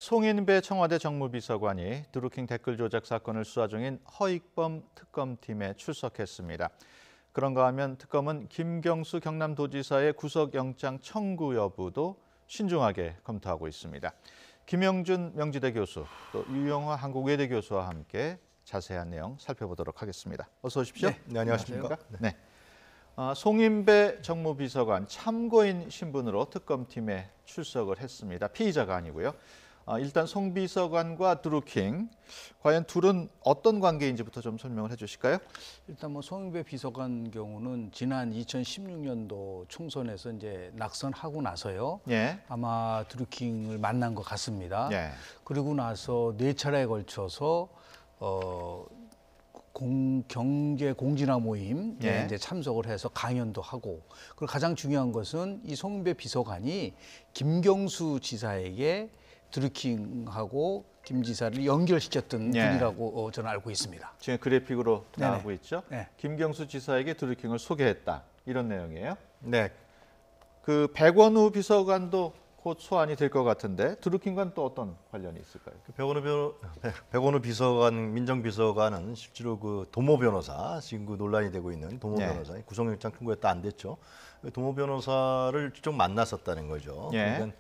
송인배 청와대 정무비서관이 드루킹 댓글 조작 사건을 수사 중인 허익범 특검팀에 출석했습니다. 그런가 하면 특검은 김경수 경남도지사의 구속영장 청구 여부도 신중하게 검토하고 있습니다. 김영준 명지대 교수, 또 유영화 한국외대 교수와 함께 자세한 내용 살펴보도록 하겠습니다. 어서 오십시오. 네, 안녕하십니까. 네. 송인배 정무비서관 참고인 신분으로 특검팀에 출석을 했습니다. 피의자가 아니고요. 일단 송 비서관과 드루킹, 과연 둘은 어떤 관계인지부터 좀 설명을 해주실까요? 일단 송인배 비서관 경우는 지난 2016년도 총선에서 이제 낙선하고 나서요. 예. 아마 드루킹을 만난 것 같습니다. 예. 그리고 나서 4차례에 걸쳐서 경제 공진화 모임에 예. 이제 참석을 해서 강연도 하고, 그리고 가장 중요한 것은 이 송인배 비서관이 김경수 지사에게 드루킹하고 김 지사를 연결시켰던 예. 분이라고 저는 알고 있습니다. 지금 그래픽으로 네네. 나오고 있죠. 네. 김경수 지사에게 드루킹을 소개했다, 이런 내용이에요. 네, 그 백원우 비서관도 곧 소환이 될 것 같은데 드루킹과는 또 어떤 관련이 있을까요? 백원우 비서관, 민정비서관은 실제로 그 도모 변호사, 지금 그 논란이 되고 있는 도모 네. 변호사, 구속영장 청구했다 안 됐죠. 도모 변호사를 쭉 만났었다는 거죠. 예. 그러니까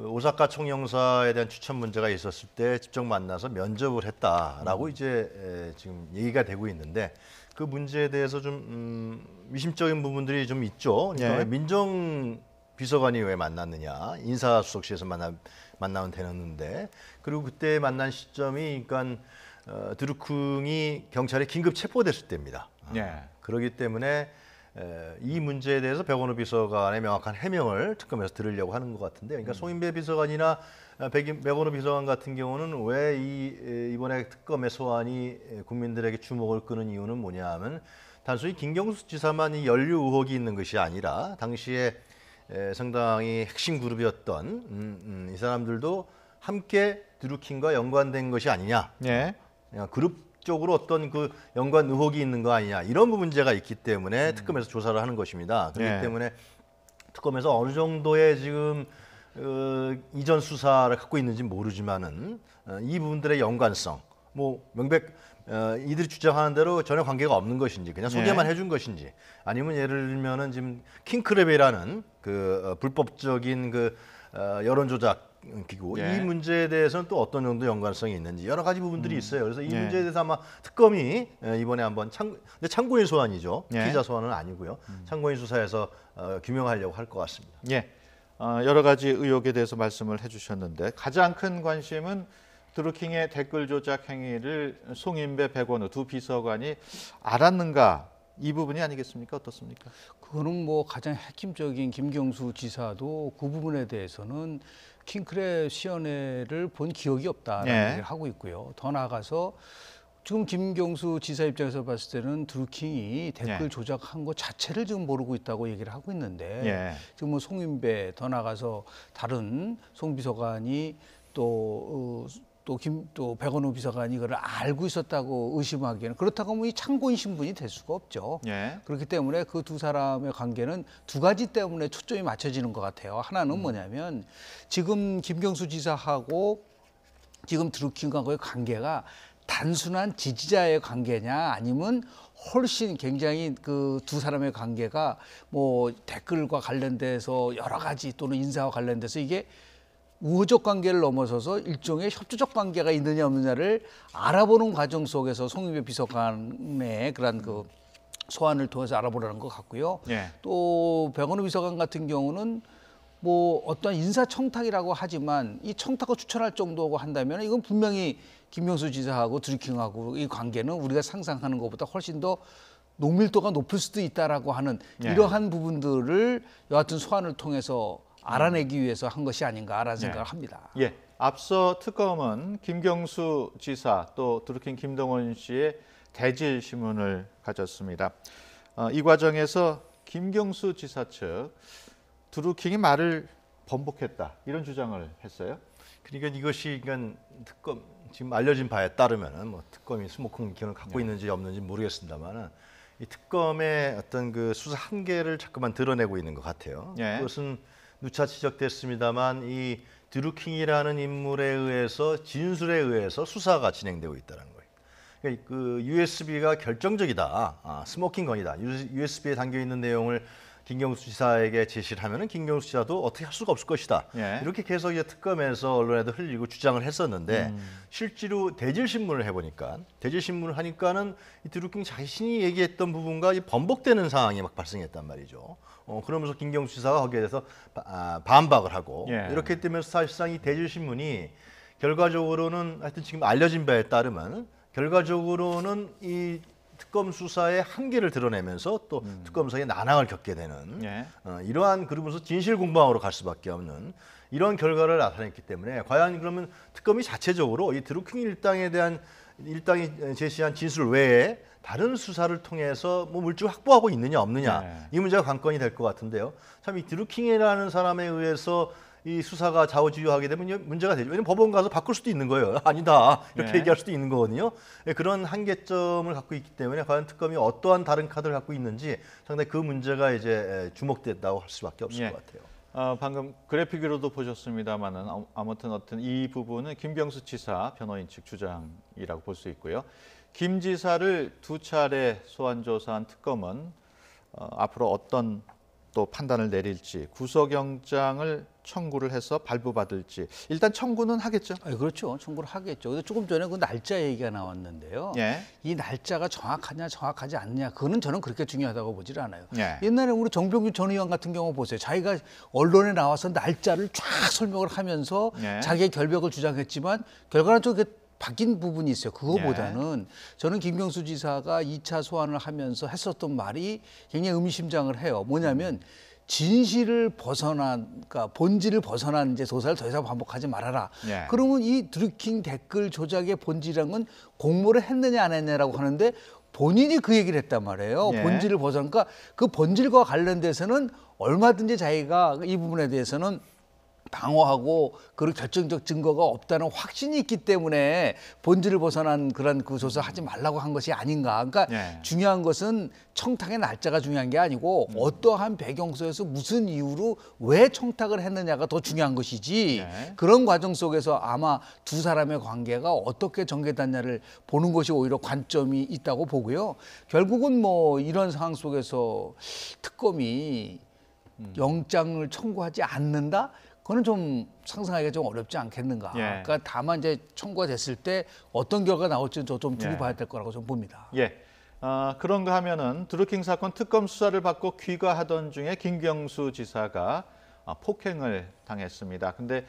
오사카 총영사에 대한 추천 문제가 있었을 때 직접 만나서 면접을 했다라고 이제 지금 얘기가 되고 있는데, 그 문제에 대해서 좀 미심적인 부분들이 좀 있죠. 그러니까 예. 왜 민정비서관이 왜 만났느냐, 인사수석실에서 만나면 되는데, 그리고 그때 만난 시점이 그러니까 드루킹이 경찰에 긴급 체포됐을 때입니다. 예. 그렇기 때문에 이 문제에 대해서 백원우 비서관의 명확한 해명을 특검에서 들으려고 하는 것 같은데, 그러니까 송인배 비서관이나 백원우 비서관 같은 경우는 왜 이번에 특검의 소환이 국민들에게 주목을 끄는 이유는 뭐냐 하면, 단순히 김경수 지사만 이 연루 의혹이 있는 것이 아니라 당시에 상당히 핵심 그룹이었던 이 사람들도 함께 드루킹과 연관된 것이 아니냐, 예. 그냥 그룹 쪽으로 어떤 그 연관 의혹이 있는 거 아니냐, 이런 문제가 있기 때문에 특검에서 조사를 하는 것입니다. 그렇기 예. 때문에 특검에서 어느 정도의 지금 이전 수사를 갖고 있는지 모르지만은 이 부분들의 연관성, 뭐 이들이 주장하는 대로 전혀 관계가 없는 것인지, 그냥 소개만 해준 것인지, 아니면 예를 들면은 지금 킹크랩이라는 그 불법적인 그 여론 조작 기구, 예. 이 문제에 대해서는 또 어떤 정도 연관성이 있는지 여러 가지 부분들이 있어요. 그래서 이 예. 문제에 대해서 아마 특검이 이번에 한번 근데 참고인 소환이죠. 예. 피의자 소환은 아니고요. 참고인 수사에서 규명하려고 할 것 같습니다. 예. 여러 가지 의혹에 대해서 말씀을 해주셨는데, 가장 큰 관심은 드루킹의 댓글 조작 행위를 송인배, 백원우 두 비서관이 알았는가, 이 부분이 아니겠습니까? 어떻습니까? 그거는 뭐 가장 핵심적인 김경수 지사도 그 부분에 대해서는 킹크랩 시연회를 본 기억이 없다라는 예. 얘기를 하고 있고요. 더 나아가서 지금 김경수 지사 입장에서 봤을 때는 드루킹이 댓글 예. 조작한 것 자체를 지금 모르고 있다고 얘기를 하고 있는데, 예. 지금 뭐 송인배, 더 나아가서 다른 송 비서관이 또 백원우 비서관이 이걸 알고 있었다고 의심하기에는, 그렇다고 하면 이 참고인 신분이 될 수가 없죠. 예. 그렇기 때문에 그 두 사람의 관계는 두 가지 때문에 초점이 맞춰지는 것 같아요. 하나는 뭐냐면, 지금 김경수 지사하고 지금 드루킹하고의 관계가 단순한 지지자의 관계냐, 아니면 훨씬 굉장히 그 두 사람의 관계가 뭐 댓글과 관련돼서 여러 가지, 또는 인사와 관련돼서 이게 우호적 관계를 넘어서서 일종의 협조적 관계가 있느냐 없느냐를 알아보는 과정 속에서 송인배 비서관의 그런 그 소환을 통해서 알아보라는 것 같고요. 예. 또 백원우 비서관 같은 경우는 뭐 어떤 인사청탁이라고 하지만, 이 청탁을 추천할 정도고 한다면 이건 분명히 김경수 지사하고 드루킹하고 이 관계는 우리가 상상하는 것보다 훨씬 더 농밀도가 높을 수도 있다라고 하는 예. 이러한 부분들을 여하튼 소환을 통해서 알아내기 위해서 한 것이 아닌가라는 생각을 합니다. 예. 앞서 특검은 김경수 지사 또 드루킹 김동원 씨의 대질 신문을 가졌습니다. 이 과정에서 김경수 지사 측 드루킹이 말을 번복했다, 이런 주장을 했어요. 그러니까 이것이 그러니까 특검 지금 알려진 바에 따르면은 뭐 특검이 수목금 기능을 갖고 있는지 없는지 모르겠습니다만은, 이 특검의 어떤 그 수사 한계를 자꾸만 드러내고 있는 것 같아요. 예. 그것은 누차 지적됐습니다만, 이 드루킹이라는 인물에 의해서 진술에 의해서 수사가 진행되고 있다는 거예요. 그러니까 그 USB가 결정적이다. 스모킹 건이다. USB에 담겨 있는 내용을 김경수 지사에게 제시를 하면은 김경수 지사도 어떻게 할 수가 없을 것이다. 예. 이렇게 계속 이제 특검에서 언론에도 흘리고 주장을 했었는데 실제로 대질신문을 해보니까 대질신문을 하니까는 이 드루킹 자신이 얘기했던 부분과 번복되는 상황이 막 발생했단 말이죠. 그러면서 김경수 지사가 거기에 대해서 반박을 하고 예. 이렇게 되면서 사실상 이 대질신문이 결과적으로는 하여튼 지금 알려진 바에 따르면 결과적으로는 이 특검 수사의 한계를 드러내면서 또 특검사의 난항을 겪게 되는 예. 이러한 그러면서 진실 공방으로 갈 수밖에 없는 이런 결과를 나타냈기 때문에 과연 그러면 특검이 자체적으로 이 드루킹 일당이 제시한 진술 외에 다른 수사를 통해서 뭐 물증을 확보하고 있느냐 없느냐 네. 이 문제가 관건이 될 것 같은데요. 참 이 드루킹이라는 사람에 의해서 이 수사가 좌우지우하게 되면 문제가 되죠. 왜냐하면 법원 가서 바꿀 수도 있는 거예요. 아니다 이렇게 네. 얘기할 수도 있는 거거든요. 그런 한계점을 갖고 있기 때문에 과연 특검이 어떠한 다른 카드를 갖고 있는지 상당히 그 문제가 이제 주목됐다고 할 수밖에 없을 예. 것 같아요. 방금 그래픽으로도 보셨습니다만은 아무튼 이 부분은 김경수 지사 변호인 측 주장이라고 볼 수 있고요. 김 지사를 2차례 소환 조사한 특검은 앞으로 어떤 또 판단을 내릴지 구속영장을 청구를 해서 발부받을지 일단 청구는 하겠죠. 그렇죠. 청구를 하겠죠. 근데 조금 전에 그 날짜 얘기가 나왔는데요. 예. 이 날짜가 정확하냐 정확하지 않느냐 그거는 저는 그렇게 중요하다고 보질 않아요. 예. 옛날에 우리 정병규 전 의원 같은 경우 보세요. 자기가 언론에 나와서 날짜를 쫙 설명을 하면서 예. 자기의 결백을 주장했지만 결과는 좀 바뀐 부분이 있어요. 그거보다는 저는 김경수 지사가 2차 소환을 하면서 했었던 말이 굉장히 의미심장을 해요. 뭐냐면 진실을 벗어난, 그러니까 본질을 벗어난 이제 조사를 더 이상 반복하지 말아라. 예. 그러면 이 드루킹 댓글 조작의 본질이란 건 공모를 했느냐 안 했느냐라고 하는데 본인이 그 얘기를 했단 말이에요. 예. 본질을 벗어난, 그러니까 그 본질과 관련돼서는 얼마든지 자기가 이 부분에 대해서는 방어하고 그런 결정적 증거가 없다는 확신이 있기 때문에 본질을 벗어난 그런 그 조사하지 말라고 한 것이 아닌가. 그러니까 예. 중요한 것은 청탁의 날짜가 중요한 게 아니고 어떠한 배경 속에서 무슨 이유로 왜 청탁을 했느냐가 더 중요한 것이지. 예. 그런 과정 속에서 아마 두 사람의 관계가 어떻게 전개됐냐를 보는 것이 오히려 관점이 있다고 보고요. 결국은 뭐 이런 상황 속에서 특검이 영장을 청구하지 않는다? 그거는 좀 상상하기가 좀 어렵지 않겠는가. 예. 그러니까 다만 이제 청구가 됐을 때 어떤 결과가 나올지는 좀 두고 예. 봐야 될 거라고 좀 봅니다. 예. 그런가 하면은 드루킹 사건 특검 수사를 받고 귀가하던 중에 김경수 지사가 폭행을 당했습니다. 근데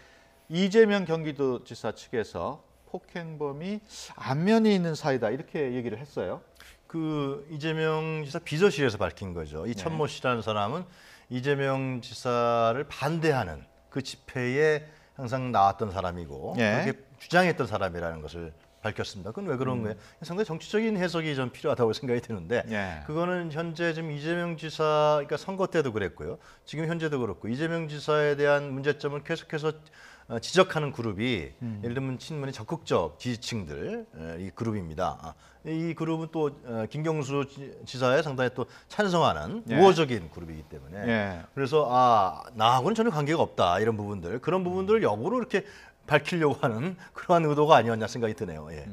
이재명 경기도지사 측에서 폭행범이 안면이 있는 사이다 이렇게 얘기를 했어요. 그 이재명 지사 비서실에서 밝힌 거죠. 이 천모 씨라는 사람은 이재명 지사를 반대하는 그 집회에 항상 나왔던 사람이고 예. 그렇게 주장했던 사람이라는 것을 밝혔습니다. 그건 왜 그런 거예요? 상당히 정치적인 해석이 좀 필요하다고 생각이 드는데 예. 그거는 현재 지금 이재명 지사, 그러니까 선거 때도 그랬고요. 지금 현재도 그렇고 이재명 지사에 대한 문제점을 계속해서 지적하는 그룹이 예를 들면 친문의 적극적 지지층들 이 그룹입니다. 이 그룹은 또 김경수 지사에 상당히 또 찬성하는 예. 우호적인 그룹이기 때문에 예. 그래서 나하고는 전혀 관계가 없다 이런 부분들 그런 부분들을 역으로 이렇게 밝히려고 하는 그러한 의도가 아니었냐 생각이 드네요. 예.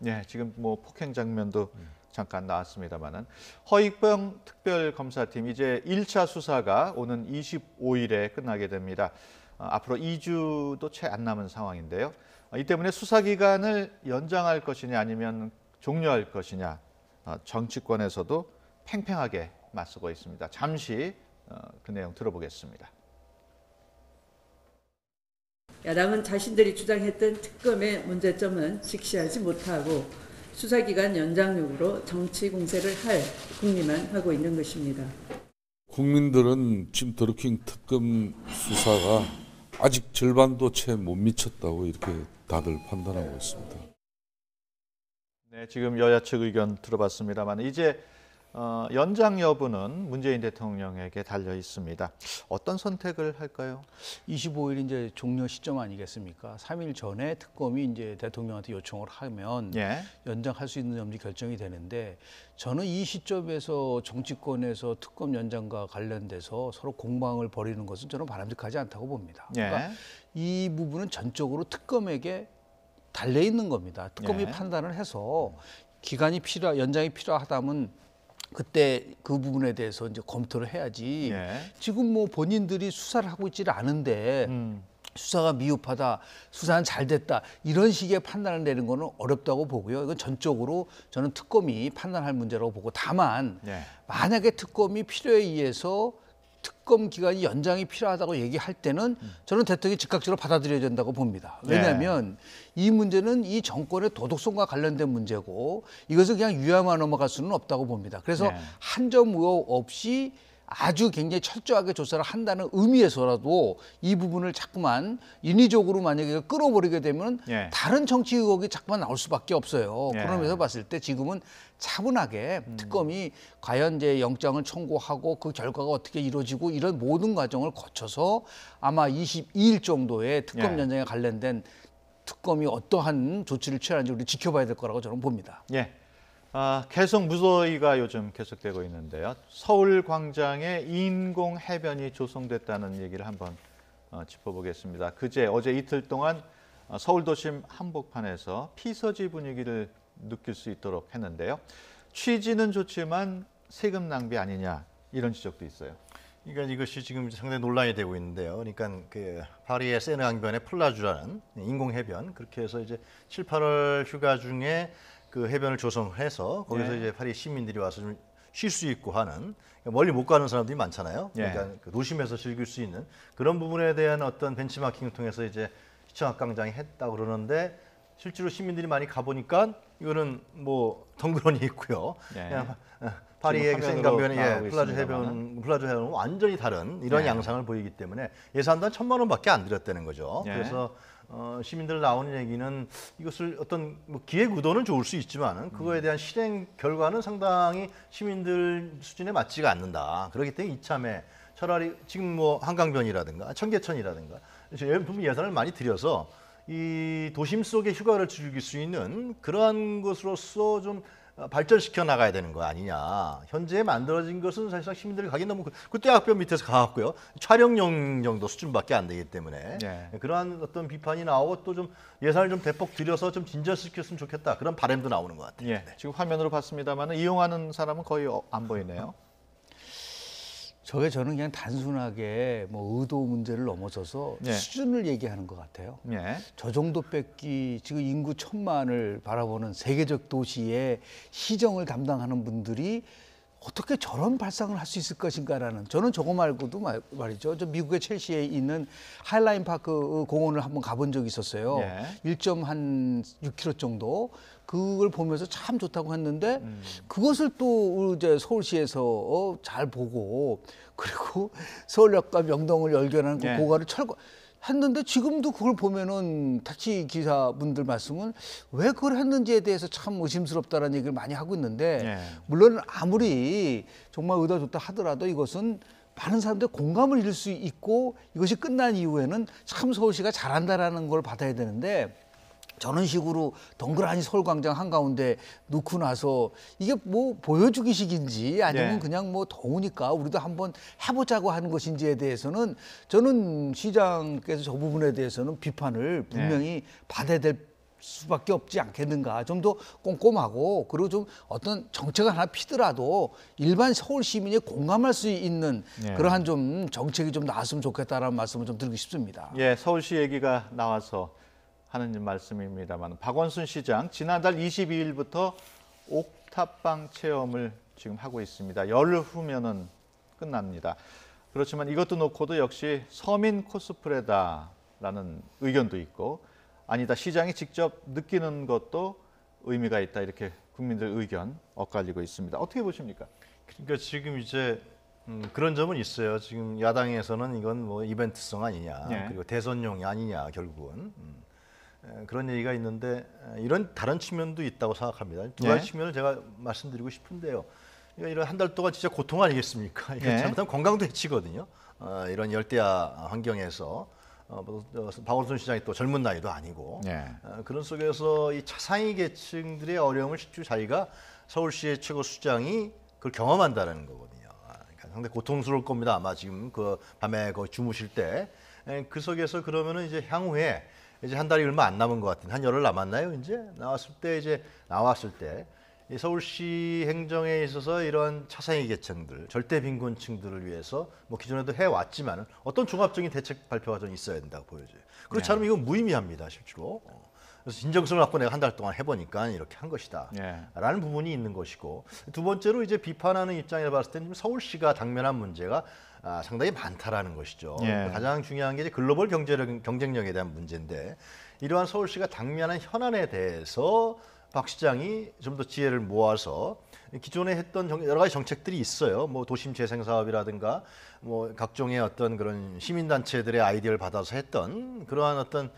예, 지금 뭐 폭행 장면도 잠깐 나왔습니다만은 허익범 특별검사팀 이제 1차 수사가 오는 25일에 끝나게 됩니다. 앞으로 2주도 채 안 남은 상황인데요. 이 때문에 수사 기간을 연장할 것이냐 아니면 종료할 것이냐 정치권에서도 팽팽하게 맞서고 있습니다. 잠시 그 내용 들어보겠습니다. 야당은 자신들이 주장했던 특검의 문제점은 직시하지 못하고 수사기간 연장 요구로 정치 공세를 할 궁리만 하고 있는 것입니다. 국민들은 지금 드루킹 특검 수사가 아직 절반도 채 못 미쳤다고 이렇게 다들 판단하고 있습니다. 네, 지금 여야 측 의견 들어봤습니다만 이제 연장 여부는 문재인 대통령에게 달려 있습니다. 어떤 선택을 할까요? 25일 이제 종료 시점 아니겠습니까? 3일 전에 특검이 이제 대통령한테 요청을 하면 예. 연장할 수 있는 점이 결정이 되는데 저는 이 시점에서 정치권에서 특검 연장과 관련돼서 서로 공방을 벌이는 것은 저는 바람직하지 않다고 봅니다. 예. 그러니까 이 부분은 전적으로 특검에게 달려 있는 겁니다. 특검이 예. 판단을 해서 연장이 필요하다면 그때 그 부분에 대해서 이제 검토를 해야지. 예. 지금 뭐 본인들이 수사를 하고 있지를 않은데 수사가 미흡하다, 수사는 잘 됐다 이런 식의 판단을 내는 거는 어렵다고 보고요. 이건 전적으로 저는 특검이 판단할 문제라고 보고 다만 예. 만약에 특검이 필요에 의해서 특검 기간이 연장이 필요하다고 얘기할 때는 저는 대통령이 즉각적으로 받아들여야 된다고 봅니다. 왜냐하면 이 문제는 이 정권의 도덕성과 관련된 문제고 이것을 그냥 유야만 넘어갈 수는 없다고 봅니다. 그래서 한 점 의혹 없이 아주 굉장히 철저하게 조사를 한다는 의미에서라도 이 부분을 자꾸만 인위적으로 만약에 끌어버리게 되면 예. 다른 정치 의혹이 자꾸만 나올 수밖에 없어요. 예. 그런 면에서 봤을 때 지금은 차분하게 특검이 과연 이제 영장을 청구하고 그 결과가 어떻게 이루어지고 이런 모든 과정을 거쳐서 아마 22일 정도의 특검 예. 연장에 관련된 특검이 어떠한 조치를 취하는지 우리 지켜봐야 될 거라고 저는 봅니다. 예. 계속 무더위가 요즘 계속되고 있는데요. 서울 광장에 인공 해변이 조성됐다는 얘기를 한번 짚어보겠습니다. 어제 이틀 동안 서울 도심 한복판에서 피서지 분위기를 느낄 수 있도록 했는데요. 취지는 좋지만 세금 낭비 아니냐 이런 지적도 있어요. 그러니까 이것이 지금 상당히 논란이 되고 있는데요. 그러니까 그 파리의 세느 강변의 플라주라는 인공 해변 그렇게 해서 이제 7, 8월 휴가 중에 그 해변을 조성해서 거기서 이제 파리 시민들이 와서 좀 쉴 수 있고 하는 그러니까 멀리 못 가는 사람들이 많잖아요. 그러니까 그 도심에서 즐길 수 있는 그런 부분에 대한 어떤 벤치마킹을 통해서 이제 시청합광장이 했다고 그러는데 실제로 시민들이 많이 가보니까 이거는 뭐 덩그러니 있고요. 그냥 파리의 센 강변의 플라주 해변은 완전히 다른 이런 양상을 보이기 때문에 예산도 한 1,000만 원밖에 안 들였다는 거죠. 그래서 시민들 나오는 얘기는 이것을 어떤 뭐 기획 의도는 좋을 수 있지만 그거에 대한 실행 결과는 상당히 시민들 수준에 맞지가 않는다. 그렇기 때문에 이참에 차라리 지금 뭐 한강변이라든가 청계천이라든가 부분 예산을 많이 들여서 이 도심 속의 휴가를 즐길 수 있는 그러한 것으로서 좀 발전시켜 나가야 되는 거 아니냐. 현재 만들어진 것은 사실상 시민들이 가기 너무 그 대학교 밑에서 가갖고요. 촬영용 정도 수준밖에 안 되기 때문에 그러한 어떤 비판이 나오고 또 좀 예산을 좀 대폭 들여서 좀 진전시켰으면 좋겠다. 그런 바람도 나오는 것 같아요. 예. 지금 화면으로 봤습니다만 이용하는 사람은 거의 안 보이네요. 저는 그냥 단순하게 뭐 의도 문제를 넘어서서 수준을 얘기하는 것 같아요. 저 정도 뺏기 지금 인구 1,000만을 바라보는 세계적 도시의 시정을 담당하는 분들이 어떻게 저런 발상을 할 수 있을 것인가라는 저는 저거 말고도 말이죠. 저 미국의 첼시에 있는 하이라인 파크 공원을 한번 가본 적이 있었어요. 1.6km 정도. 그걸 보면서 참 좋다고 했는데 그것을 또 이제 서울시에서 잘 보고 그리고 서울역과 명동을 연결하는 그 고가를 했는데 지금도 그걸 보면은 택시 기사분들 말씀은 왜 그걸 했는지에 대해서 참 의심스럽다라는 얘기를 많이 하고 있는데 물론 아무리 정말 의도가 좋다 하더라도 이것은 많은 사람들의 공감을 잃을 수 있고 이것이 끝난 이후에는 참 서울시가 잘한다라는 걸 받아야 되는데 저런 식으로 덩그러니 서울광장 한가운데 놓고 나서 이게 뭐 보여주기식인지 아니면 그냥 뭐 더우니까 우리도 한번 해보자고 하는 것인지에 대해서는 저는 시장께서 저 부분에 대해서는 비판을 분명히 받아야 될 수밖에 없지 않겠는가. 좀 더 꼼꼼하고 그리고 좀 어떤 정책을 하나 피더라도 일반 서울 시민이 공감할 수 있는 그러한 좀 정책이 좀 나왔으면 좋겠다라는 말씀을 좀 드리고 싶습니다. 서울시 얘기가 나와서 하는 말씀입니다만 박원순 시장 지난달 22일부터 옥탑방 체험을 지금 하고 있습니다. 열흘 후면은 끝납니다. 그렇지만 이것도 놓고도 역시 서민 코스프레다라는 의견도 있고 아니다 시장이 직접 느끼는 것도 의미가 있다 이렇게 국민들 의견 엇갈리고 있습니다. 어떻게 보십니까? 그러니까 지금 이제 그런 점은 있어요. 지금 야당에서는 이건 뭐 이벤트성 아니냐 그리고 대선용이 아니냐 결국은. 그런 얘기가 있는데 이런 다른 측면도 있다고 생각합니다. 두 가지 측면을 제가 말씀드리고 싶은데요. 이런 한 달 동안 진짜 고통 아니겠습니까? 이게 네. 잘못하면 건강도 해치거든요. 이런 열대야 환경에서 박원순 시장이 또 젊은 나이도 아니고 네. 그런 속에서 이 차상위 계층들의 어려움을 실제 자기가 서울시의 최고 수장이 그걸 경험한다는 거거든요. 그러니까 상당히 고통스러울 겁니다. 아마 지금 그 밤에 거기 주무실 때 그 속에서 그러면은 이제 향후에 이제 한 달이 얼마 안 남은 것 같은데 한 열흘 남았나요? 이제 나왔을 때 이 서울시 행정에 있어서 이런 차상위 계층들, 절대 빈곤층들을 위해서 뭐 기존에도 해왔지만은 어떤 종합적인 대책 발표가 좀 있어야 된다고 보여져요. 그렇지 않으면 이건 무의미합니다, 실제로. 그래서 진정성을 갖고 내가 한 달 동안 해보니까 이렇게 한 것이다. 예. 라는 부분이 있는 것이고 두 번째로 이제 비판하는 입장에서 봤을 때는 서울시가 당면한 문제가 상당히 많다라는 것이죠. 예. 가장 중요한 게 이제 글로벌 경쟁력에 대한 문제인데 이러한 서울시가 당면한 현안에 대해서 박 시장이 좀 더 지혜를 모아서 기존에 했던 여러 가지 정책들이 있어요. 뭐 도심 재생 사업이라든가 뭐 각종의 어떤 그런 시민단체들의 아이디어를 받아서 했던 그러한 어떤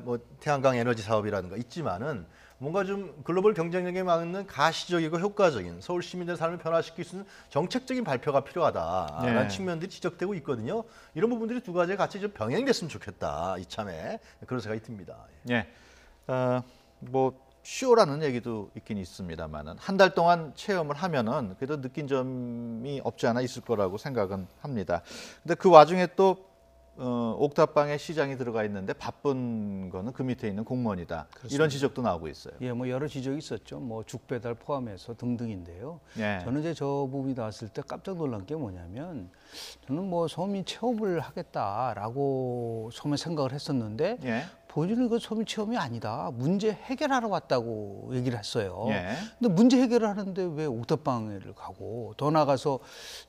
뭐 태양광 에너지 사업이라든가 있지만은 뭔가 좀 글로벌 경쟁력에 맞는 가시적이고 효과적인 서울 시민들의 삶을 변화시킬 수 있는 정책적인 발표가 필요하다라는 네. 측면들이 지적되고 있거든요. 이런 부분들이 두 가지가 같이 좀 병행됐으면 좋겠다 이참에 그런 생각이 듭니다. 예. 뭐 쇼라는 얘기도 있긴 있습니다만은 한 달 동안 체험을 하면은 그래도 느낀 점이 없지 않아 있을 거라고 생각은 합니다. 근데 그 와중에 또 옥탑방에 시장이 들어가 있는데 바쁜 거는 그 밑에 있는 공무원이다. 이런 지적도 나오고 있어요. 예, 뭐 여러 지적이 있었죠. 뭐 죽배달 포함해서 등등인데요. 예. 저는 이제 저 부분이 나왔을 때 깜짝 놀란 게 뭐냐면 저는 뭐 서민 체험을 하겠다라고 처음에 생각을 했었는데 예. 본인은 그 서민 체험이 아니다. 문제 해결하러 왔다고 얘기를 했어요. 예. 근데 문제 해결을 하는데 왜 옥탑방에를 가고 더 나가서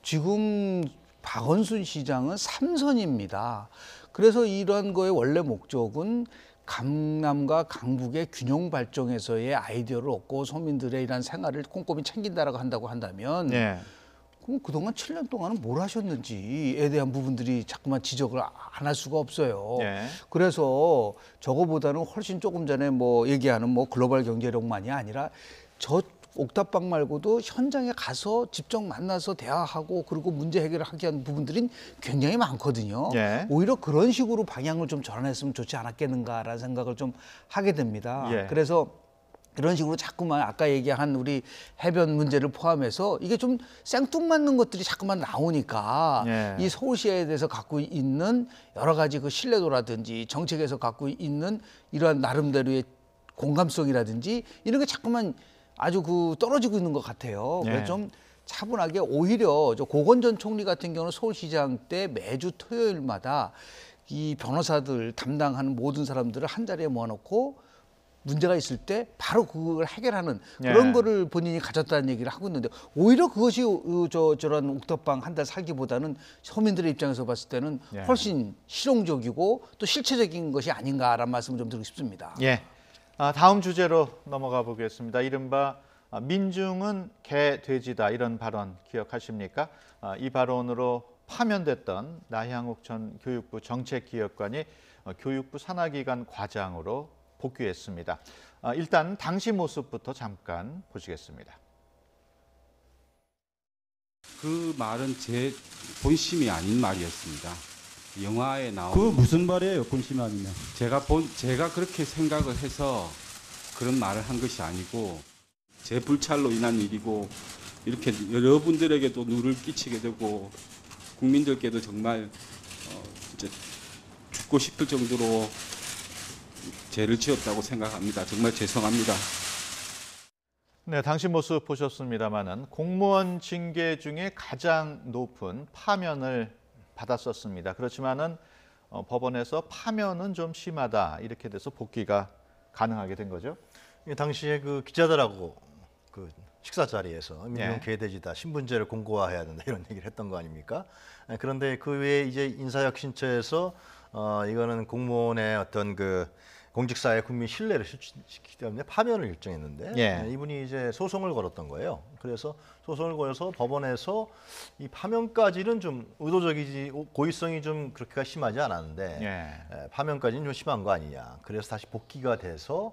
지금 박원순 시장은 삼선입니다. 그래서 이런 거의 원래 목적은 강남과 강북의 균형 발전에서의 아이디어를 얻고 서민들의 이런 생활을 꼼꼼히 챙긴다라고 한다고 한다면 예. 그럼 그동안 7년 동안은 뭘 하셨는지에 대한 부분들이 자꾸만 지적을 안 할 수가 없어요. 예. 그래서 저거보다는 훨씬 조금 전에 뭐 얘기하는 뭐 글로벌 경제력만이 아니라 저 옥탑방 말고도 현장에 가서 직접 만나서 대화하고 그리고 문제 해결을 하게 한 부분들이 굉장히 많거든요. 예. 오히려 그런 식으로 방향을 좀 전환했으면 좋지 않았겠는가라는 생각을 좀 하게 됩니다. 예. 그래서 이런 식으로 자꾸만 아까 얘기한 우리 해변 문제를 포함해서 이게 좀 생뚱맞는 것들이 자꾸만 나오니까 예. 이 서울시에 대해서 갖고 있는 여러 가지 그 신뢰도라든지 정책에서 갖고 있는 이러한 나름대로의 공감성이라든지 이런 게 자꾸만 아주 그 떨어지고 있는 것 같아요. 예. 그래서 좀 차분하게 오히려 저 고건 전 총리 같은 경우는 서울시장 때 매주 토요일마다 이 변호사들 담당하는 모든 사람들을 한 자리에 모아놓고 문제가 있을 때 바로 그걸 해결하는 그런 예. 거를 본인이 가졌다는 얘기를 하고 있는데 오히려 그것이 저런 옥탑방 한 달 살기보다는 서민들의 입장에서 봤을 때는 예. 훨씬 실용적이고 또 실체적인 것이 아닌가라는 말씀을 좀 드리고 싶습니다. 예. 다음 주제로 넘어가 보겠습니다. 이른바 민중은 개, 돼지다 이런 발언 기억하십니까? 이 발언으로 파면됐던 나향욱 전 교육부 정책기획관이 교육부 산하기관 과장으로 복귀했습니다. 일단 당시 모습부터 잠깐 보시겠습니다. 그 말은 제 본심이 아닌 말이었습니다. 영화에 나오는 그 무슨 말이에요, 본심 아니면? 제가 그렇게 생각을 해서 그런 말을 한 것이 아니고 제 불찰로 인한 일이고 이렇게 여러분들에게도 누를 끼치게 되고 국민들께도 정말 진짜 죽고 싶을 정도로 죄를 지었다고 생각합니다. 정말 죄송합니다. 네, 당시 모습 보셨습니다마는 공무원 징계 중에 가장 높은 파면을 받았었습니다. 그렇지만은 법원에서 파면은 좀 심하다 이렇게 돼서 복귀가 가능하게 된 거죠. 당시에 그 기자들하고 그 식사 자리에서 민중 예. 개돼지다 신분제를 공고화해야 된다 이런 얘기를 했던 거 아닙니까? 그런데 그 외에 이제 인사혁신처에서 이거는 공무원의 어떤 그 공직사회 국민 신뢰를 실추시키기 때문에 파면을 결정했는데 예. 이분이 이제 소송을 걸었던 거예요. 그래서 소송을 걸어서 법원에서 이 파면까지는 좀 의도적이지 고의성이 좀 그렇게가 심하지 않았는데 예. 파면까지는 좀 심한 거 아니냐. 그래서 다시 복귀가 돼서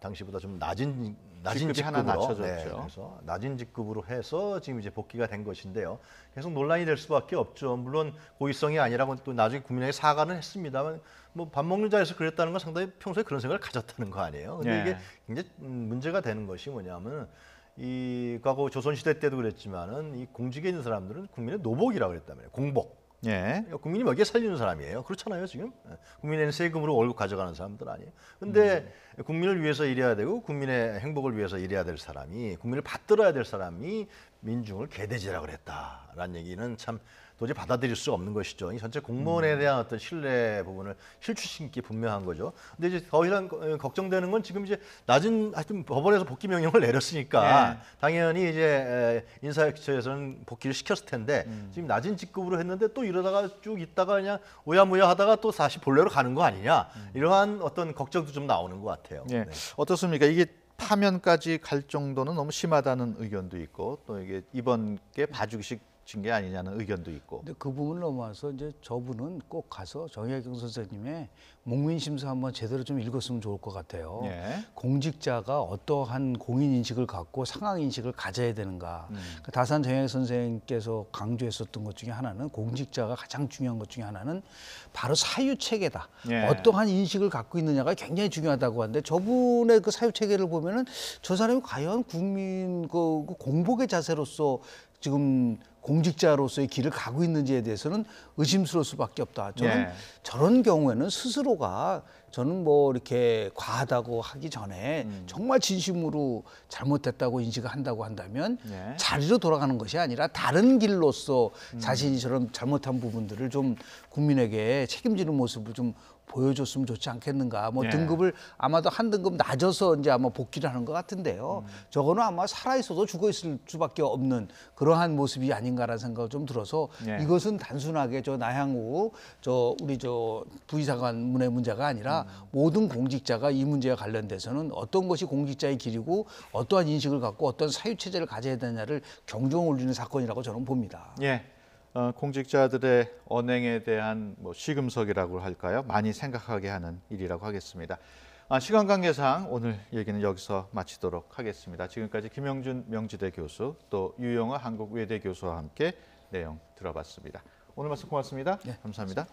당시보다 좀 낮은 직급이 하나 직급으로 낮춰졌죠. 그래서 낮은 직급으로 해서 지금 이제 복귀가 된 것인데요. 계속 논란이 될 수밖에 없죠. 물론 고의성이 아니라고 또 나중에 국민에게 사과는 했습니다만 뭐 밥 먹는 자리에서 그랬다는 건 상당히 평소에 그런 생각을 가졌다는 거 아니에요. 근데 예. 이게 굉장히 문제가 되는 것이 뭐냐면 이 과거 조선시대 때도 그랬지만은 이 공직에 있는 사람들은 국민의 노복이라고 그랬단 말이에요. 공복. 예. 국민이 먹여 살리는 사람이에요. 그렇잖아요, 지금. 국민의 세금으로 월급 가져가는 사람들 아니에요. 근데 국민을 위해서 일해야 되고 국민의 행복을 위해서 일해야 될 사람이, 국민을 받들어야 될 사람이 민중을 개돼지라고 그랬다라는 얘기는 참 도저히 받아들일 수 없는 것이죠. 이 전체 공무원에 대한 어떤 신뢰 부분을 실추신 게 분명한 거죠. 근데 이제 더 이상 걱정되는 건 지금 이제 낮은 하여튼 법원에서 복귀 명령을 내렸으니까 네. 당연히 이제 인사처에서는 복귀를 시켰을 텐데 지금 낮은 직급으로 했는데 또 이러다가 쭉 있다가 그냥 오야무야 하다가 또 다시 본래로 가는 거 아니냐 이러한 어떤 걱정도 좀 나오는 것 같아요. 예. 네. 어떻습니까? 이게 파면까지 갈 정도는 너무 심하다는 의견도 있고 또 이게 이번 게 봐주기식 진 게 아니냐는 의견도 있고. 근데 그 부분을 넘어서 이제 저분은 꼭 가서 정혜경 선생님의 목민심서 한번 제대로 좀 읽었으면 좋을 것 같아요. 예. 공직자가 어떠한 공인 인식을 갖고 상황 인식을 가져야 되는가. 그 다산 정혜경 선생님께서 강조했었던 것 중에 하나는 공직자가 가장 중요한 것 중에 하나는 바로 사유 체계다. 예. 어떠한 인식을 갖고 있느냐가 굉장히 중요하다고 하는데 저분의 그 사유 체계를 보면은 저 사람이 과연 국민 그 공복의 자세로서 지금 공직자로서의 길을 가고 있는지에 대해서는 의심스러울 수밖에 없다. 저는 예. 저런 경우에는 스스로가 저는 뭐 이렇게 과하다고 하기 전에 정말 진심으로 잘못됐다고 인식을 한다고 한다면 예. 자리로 돌아가는 것이 아니라 다른 길로서 자신이 저런 잘못한 부분들을 좀 국민에게 책임지는 모습을 좀 보여줬으면 좋지 않겠는가. 뭐 예. 등급을 아마도 한 등급 낮아서 이제 아마 복귀를 하는 것 같은데요. 저거는 아마 살아있어도 죽어있을 수밖에 없는 그러한 모습이 아닌가라는 생각이 좀 들어서 예. 이것은 단순하게 저 나향우 우리 부의사관문의 문제가 아니라 모든 공직자가 이 문제와 관련돼서는 어떤 것이 공직자의 길이고 어떠한 인식을 갖고 어떤 사유체제를 가져야 되냐를 경종 울리는 사건이라고 저는 봅니다. 예. 공직자들의 언행에 대한 뭐 시금석이라고 할까요? 많이 생각하게 하는 일이라고 하겠습니다. 시간 관계상 오늘 얘기는 여기서 마치도록 하겠습니다. 지금까지 김영준 명지대 교수 또 유영아 한국외대 교수와 함께 내용 들어봤습니다. 오늘 말씀 고맙습니다. 네, 감사합니다.